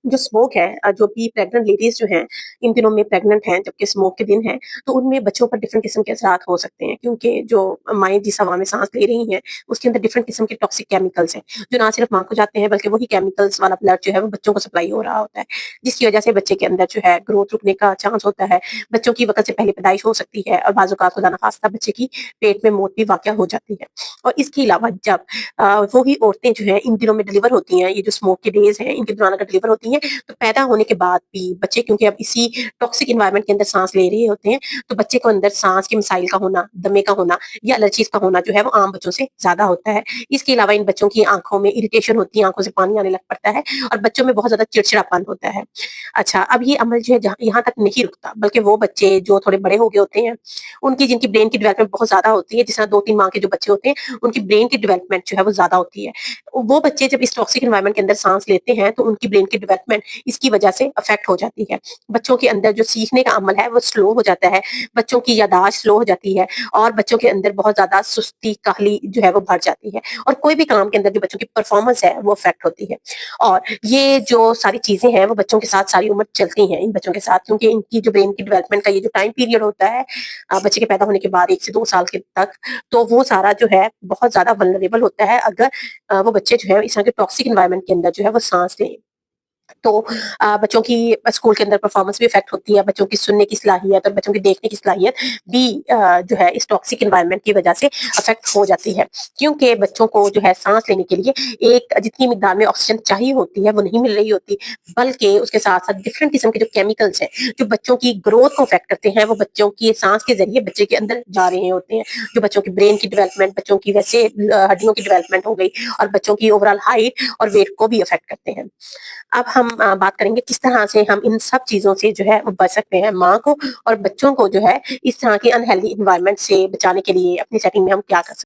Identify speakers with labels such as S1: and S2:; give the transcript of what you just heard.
S1: जो स्मोक है जो भी प्रेग्नेंट लेडीज़ जो हैं, इन दिनों में प्रेग्नेंट हैं जबकि स्मोक के दिन हैं, तो उनमें बच्चों पर डिफरेंट किस्म के असरात हो सकते हैं क्योंकि जो माएँ जिस हवा में साँस ले रही हैं, उसके अंदर डिफरेंट किस्म के टॉक्सिक केमिकल्स हैं, जो ना सिर्फ माँ को जाते हैं बल्कि वही केमिकल्स वाला ब्लड जो है वो बच्चों को सप्लाई हो रहा होता है, जिसकी वजह से बच्चे के अंदर जो है ग्रोथ रुकने का चांस होता है, बच्चों की वक़्त से पहले पैदाइश हो सकती है और बाज़ औक़ात खुदा ना ख़ास्ता बच्चे की पेट में मौत भी वाक़या हो जाती है। और इसके अलावा जब वो ही औरतें जो हैं इन दिनों में डिलीवर होती हैं, ये जो स्मोक के डेज़ हैं, इनके दौरान अगर डिलीवर होती हैं, तो पैदा होने के बाद भी बच्चे क्योंकि अब इसी टॉक्सिक एनवायरनमेंट के अंदर सांस ले रहे होते हैं, तो बच्चे को अंदर सांस के मिसाइल का होना, दमे का होना या एलर्जीज का होना जो है वो आम बच्चों से ज्यादा होता है। इसके अलावा इन बच्चों की आंखों में इरिटेशन होती है, आंखों से पानी आने लग पड़ता है और बच्चों में बहुत ज्यादा चिड़चिड़ापन होता है। अच्छा, अब ये अमल जो है यहाँ तक नहीं रुकता, बल्कि वो बच्चे जो थोड़े बड़े हो गए होते हैं, उनकी जिनकी ब्रेन की डेवलपमेंट बहुत ज्यादा होती है, जिस तरह 2-3 माह के जो बच्चे होते हैं, उनकी ब्रेन की डेवलपमेंट जो है वो ज्यादा होती है। वो बच्चे जब इस टॉक्सिक एनवायरनमेंट के अंदर सांस लेते हैं, तो उनकी ब्रेन की डेवलपमेंट इसकी वजह से अफेक्ट हो जाती है। बच्चों के अंदर जो सीखने का अमल है वो स्लो हो जाता है, बच्चों की याददाश्त स्लो हो जाती है और बच्चों के अंदर बहुत ज़्यादा सुस्ती, काहली जो है वो बढ़ जाती है और कोई भी काम के अंदर जो बच्चों की परफॉर्मेंस है वो अफेक्ट होती है। और ये जो सारी चीज़ें हैं वो बच्चों के साथ सारी उम्र चलती हैं इन बच्चों के साथ, क्योंकि इनकी जो ब्रेन की डेवलपमेंट का ये जो टाइम पीरियड होता है बच्चे के पैदा होने के बाद 1 से 2 साल के तक, तो वो सारा जो है बहुत ज़्यादा वल्नरेबल होता है अगर वो बच्चे जो है इस तरह के टॉक्सिक एनवायरनमेंट के अंदर जो है वो साँस लें। तो बच्चों की स्कूल के अंदर परफॉर्मेंस भी इफेक्ट होती है, बच्चों की सुनने की सलाहियत और बच्चों की देखने की सलाहियत भी जो है इस टॉक्सिक एनवायरनमेंट की वजह से अफेक्ट हो जाती है, क्योंकि बच्चों को जो है सांस लेने के लिए एक जितनी मिकदार में ऑक्सीजन चाहिए होती है वो नहीं मिल रही होती, बल्कि उसके साथ साथ डिफरेंट किस्म के जो केमिकल्स हैं जो बच्चों की ग्रोथ को अफेक्ट करते हैं, वो बच्चों की सांस के जरिए बच्चे के अंदर जा रहे होते हैं, जो बच्चों की ब्रेन की डेवलपमेंट, बच्चों की वैसे हड्डियों की डेवलपमेंट हो गई और बच्चों की ओवरऑल हाइट और वेट को भी अफेक्ट करते हैं। अब हम बात करेंगे किस तरह से हम इन सब चीज़ों से जो है वो बच सकते हैं। माँ को और बच्चों को जो है इस तरह के अनहेल्दी एनवायरनमेंट से बचाने के लिए अपनी सेटिंग में हम क्या कर सकते हैं?